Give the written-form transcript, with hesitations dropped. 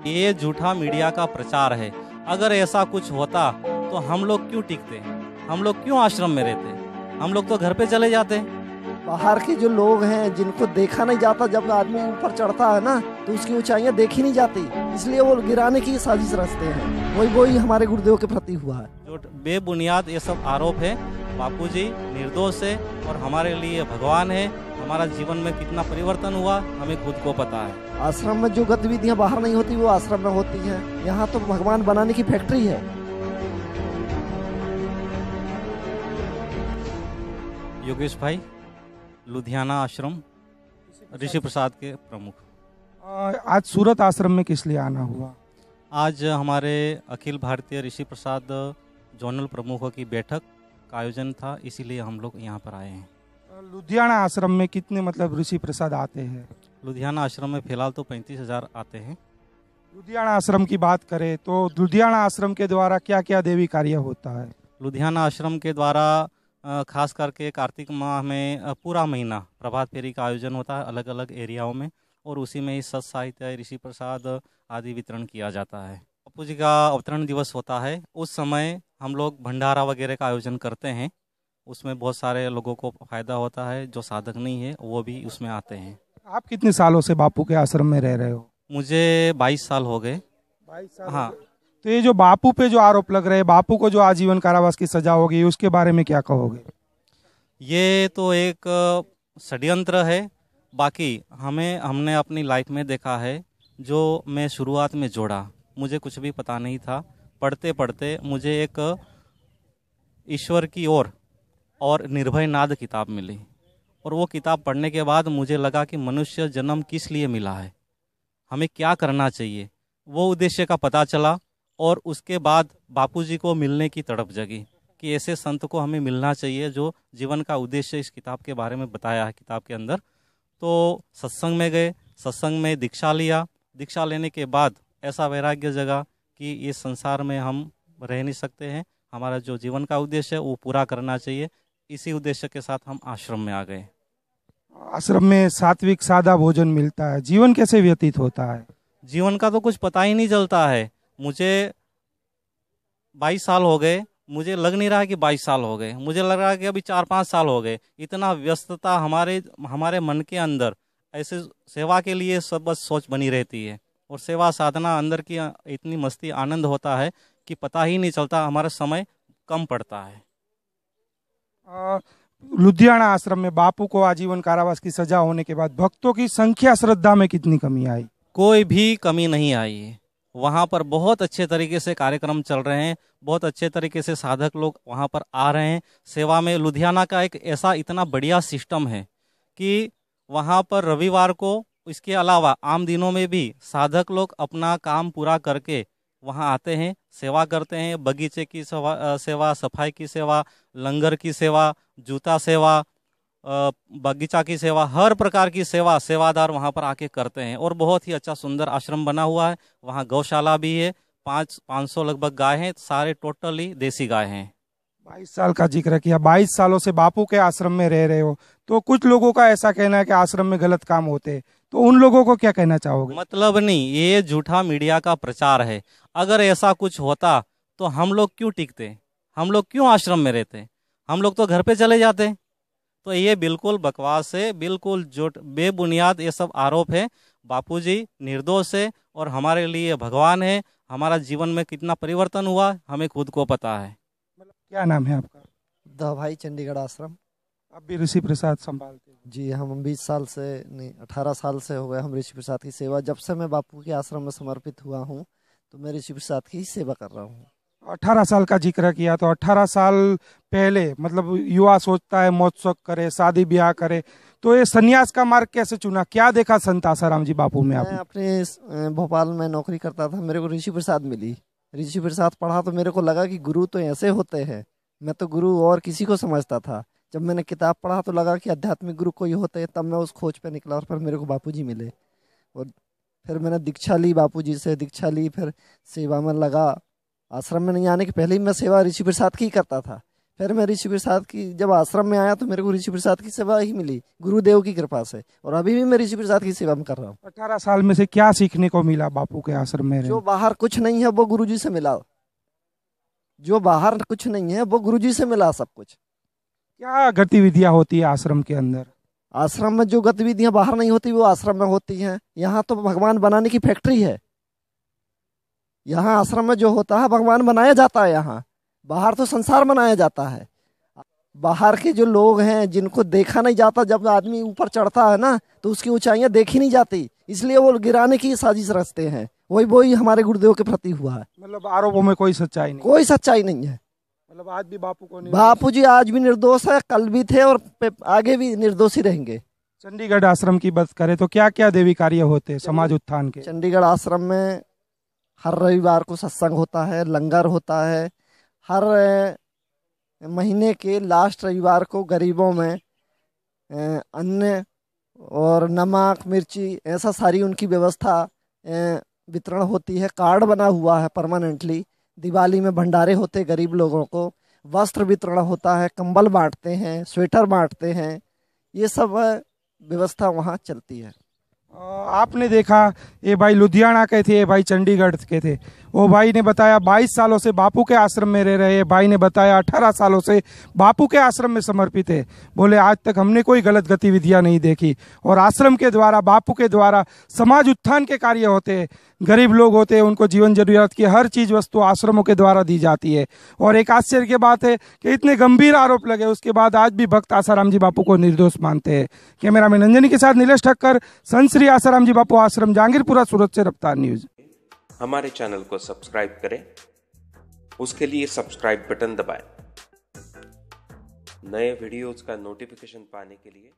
ये झूठा मीडिया का प्रचार है। अगर ऐसा कुछ होता तो हम लोग क्यों टिकते, हम लोग क्यों आश्रम में रहते, हम लोग तो घर पे चले जाते। बाहर के जो लोग हैं जिनको देखा नहीं जाता, जब आदमी ऊपर चढ़ता है ना तो उसकी ऊंचाइयां देखी नहीं जाती, इसलिए वो गिराने की साजिश रचते हैं। वही हमारे गुरुदेव के प्रति हुआ है। जो बेबुनियाद ये सब आरोप है। बापूजी निर्दोष है और हमारे लिए भगवान है। हमारा जीवन में कितना परिवर्तन हुआ हमें खुद को पता है। आश्रम में जो गतिविधियां बाहर नहीं होती वो आश्रम में होती हैं। यहाँ तो भगवान बनाने की फैक्ट्री है। योगेश भाई, लुधियाना आश्रम ऋषि प्रसाद के प्रमुख। आज सूरत आश्रम में किस लिए आना हुआ? आज हमारे अखिल भारतीय ऋषि प्रसाद जोनल प्रमुखों की बैठक का आयोजन था, इसीलिए हम लोग यहाँ पर आए हैं। लुधियाना आश्रम में कितने ऋषि प्रसाद आते हैं? लुधियाना आश्रम में फिलहाल तो 35,000 आते हैं। लुधियाना आश्रम की बात करें तो लुधियाना आश्रम के द्वारा क्या क्या देवी कार्य होता है? लुधियाना आश्रम के द्वारा खास करके कार्तिक माह में पूरा महीना प्रभात फेरी का आयोजन होता है अलग अलग एरियाओं में, और उसी में ही सत साहित्य, ऋषि प्रसाद आदि वितरण किया जाता है। बापू जी का अवतरण दिवस होता है, उस समय हम लोग भंडारा वगैरह का आयोजन करते हैं। उसमें बहुत सारे लोगों को फायदा होता है, जो साधक नहीं है वो भी उसमें आते हैं। आप कितने सालों से बापू के आश्रम में रह रहे हो? मुझे 22 साल हो गए। 22 साल? हाँ। तो ये जो बापू पे जो आरोप लग रहे हैं, बापू को जो आजीवन कारावास की सजा होगी, उसके बारे में क्या कहोगे? ये तो एक षड्यंत्र है। बाकी हमने अपनी लाइफ में देखा है, जो मैं शुरुआत में जोड़ा, मुझे कुछ भी पता नहीं था। पढ़ते पढ़ते मुझे एक ईश्वर की ओर और निर्भय नाद किताब मिली, और वो किताब पढ़ने के बाद मुझे लगा कि मनुष्य जन्म किस लिए मिला है, हमें क्या करना चाहिए, वो उद्देश्य का पता चला। और उसके बाद बापूजी को मिलने की तड़प जगी कि ऐसे संत को हमें मिलना चाहिए जो जीवन का उद्देश्य इस किताब के बारे में बताया है किताब के अंदर। तो सत्संग में गए, सत्संग में दीक्षा लिया। दीक्षा लेने के बाद ऐसा वैराग्य जगा कि इस संसार में हम रह नहीं सकते हैं, हमारा जो जीवन का उद्देश्य है वो पूरा करना चाहिए। इसी उद्देश्य के साथ हम आश्रम में आ गए। आश्रम में सात्विक सादा भोजन मिलता है, जीवन कैसे व्यतीत होता है? जीवन का तो कुछ पता ही नहीं चलता है। मुझे 22 साल हो गए, मुझे लग नहीं रहा कि 22 साल हो गए, मुझे लग रहा है कि अभी 4-5 साल हो गए। इतना व्यस्तता हमारे मन के अंदर, ऐसे सेवा के लिए सब बस सोच बनी रहती है, और सेवा साधना अंदर की इतनी मस्ती आनंद होता है कि पता ही नहीं चलता, हमारा समय कम पड़ता है। लुधियाना आश्रम में बापू को आजीवन कारावास की सजा होने के बाद भक्तों की संख्या श्रद्धा में कितनी कमी आई? कोई भी कमी नहीं आई है। वहाँ पर बहुत अच्छे तरीके से कार्यक्रम चल रहे हैं, बहुत अच्छे तरीके से साधक लोग वहाँ पर आ रहे हैं सेवा में। लुधियाना का एक ऐसा इतना बढ़िया सिस्टम है कि वहाँ पर रविवार को, इसके अलावा आम दिनों में भी साधक लोग अपना काम पूरा करके वहाँ आते हैं, सेवा करते हैं। बगीचे की सेवा, सफाई की सेवा, लंगर की सेवा, जूता सेवा, बगीचा की सेवा, हर प्रकार की सेवा सेवादार वहाँ पर आके करते हैं। और बहुत ही अच्छा सुंदर आश्रम बना हुआ है। वहाँ गौशाला भी है, 500 लगभग गाय हैं, सारे टोटली देसी गाय हैं। 22 साल का जिक्र किया, 22 सालों से बापू के आश्रम में रह रहे हो, तो कुछ लोगों का ऐसा कहना है कि आश्रम में गलत काम होते, तो उन लोगों को क्या कहना चाहोगे? मतलब नहीं, ये झूठा मीडिया का प्रचार है। अगर ऐसा कुछ होता तो हम लोग क्यों टिकते, हम लोग क्यों आश्रम में रहते, हम लोग तो घर पे चले जाते। तो ये बिल्कुल बकवास है, बिल्कुल झूठ, बेबुनियाद ये सब आरोप है। बापूजी निर्दोष है और हमारे लिए भगवान है। हमारा जीवन में कितना परिवर्तन हुआ हमें खुद को पता है। क्या नाम है आपका? दभाई चंडीगढ़ आश्रम। आप भी ऋषि प्रसाद संभालते हैं? जी, हम 20 साल से नहीं 18 साल से हो गए हम ऋषि प्रसाद की सेवा। जब से मैं बापू के आश्रम में समर्पित हुआ हूँ तो मैं ऋषि प्रसाद की ही सेवा कर रहा हूँ। 18 साल का जिक्र किया, तो 18 साल पहले मतलब युवा सोचता है महोत्सव करे, शादी ब्याह करे, तो ये सन्यास का मार्ग कैसे चुना? क्या देखा संत आसाराम जी बापू में? मैं अपने भोपाल में नौकरी करता था, मेरे को ऋषि प्रसाद मिली, ऋषि प्रसाद पढ़ा तो मेरे को लगा कि गुरु तो ऐसे होते हैं। मैं तो गुरु और किसी को समझता था। जब मैंने किताब पढ़ा तो लगा कि आध्यात्मिक गुरु कोई होते हैं, तब मैं उस खोज पे निकला और फिर मेरे को बापूजी मिले। और फिर मैंने दीक्षा ली, बापूजी से दीक्षा ली, फिर सेवा में लगा। आश्रम में नहीं आने के पहले ही मैं सेवा ऋषि प्रसाद की करता था। फिर मैं ऋषि प्रसाद की जब आश्रम में आया तो मेरे को ऋषि प्रसाद की सेवा ही मिली गुरुदेव की कृपा से, और अभी भी मैं ऋषि प्रसाद की सेवा में कर रहा हूँ। 18 साल में से क्या सीखने को मिला बापू के आश्रम में जो बाहर कुछ नहीं है वो गुरुजी से मिला, जो बाहर कुछ नहीं है वो गुरुजी से मिला सब कुछ। क्या गतिविधियां होती है आश्रम के अंदर? आश्रम में जो गतिविधियां बाहर नहीं होती वो आश्रम में होती हैं। यहाँ तो भगवान बनाने की फैक्ट्री है। यहाँ आश्रम में जो होता है भगवान बनाया जाता है, यहाँ बाहर तो संसार बनाया जाता है। बाहर के जो लोग हैं जिनको देखा नहीं जाता, जब आदमी ऊपर चढ़ता है ना तो उसकी ऊंचाइयां देखी नहीं जाती, इसलिए वो गिराने की साजिश रचते हैं। वही हमारे गुरुदेव के प्रति हुआ है। मतलब आरोपों में कोई सच्चाई नहीं? कोई सच्चाई नहीं है। मतलब आज भी बापू को बापू जी आज भी निर्दोष है, कल भी थे और आगे भी निर्दोषी रहेंगे। चंडीगढ़ आश्रम की बात करें तो क्या क्या देवी कार्य होते हैं समाज उत्थान के? चंडीगढ़ आश्रम में हर रविवार को सत्संग होता है, लंगर होता है। हर महीने के लास्ट रविवार को गरीबों में अन्न और नमक मिर्ची ऐसा सारी उनकी व्यवस्था वितरण होती है। कार्ड बना हुआ है परमानेंटली। दिवाली में भंडारे होते हैं, गरीब लोगों को वस्त्र वितरण होता है, कंबल बांटते हैं, स्वेटर बांटते हैं, ये सब व्यवस्था वहाँ चलती है। आपने देखा ये भाई लुधियाना के थे, ये भाई चंडीगढ़ के थे। वो भाई ने बताया 22 सालों से बापू के आश्रम में रह रहे। भाई ने बताया 18 सालों से बापू के आश्रम में समर्पित है। बोले आज तक हमने कोई गलत गतिविधियां नहीं देखी, और आश्रम के द्वारा बापू के द्वारा समाज उत्थान के कार्य होते हैं। गरीब लोग होते हैं, उनको जीवन जरूरत की हर चीज वस्तु आश्रमों के द्वारा दी जाती है। और एक आश्चर्य की बात है कि इतने गंभीर आरोप लगे उसके बाद आज भी भक्त आसाराम जी बापू को निर्दोष मानते हैं। कैमरामैन नंजनी के साथ नीलेश ठक्कर, संत श्री आसाराम जी बापू आश्रम, जहांगीरपुरा, सूरत से रफ्तार न्यूज। हमारे चैनल को सब्सक्राइब करें, उसके लिए सब्सक्राइब बटन दबाएं। नए वीडियोस का नोटिफिकेशन पाने के लिए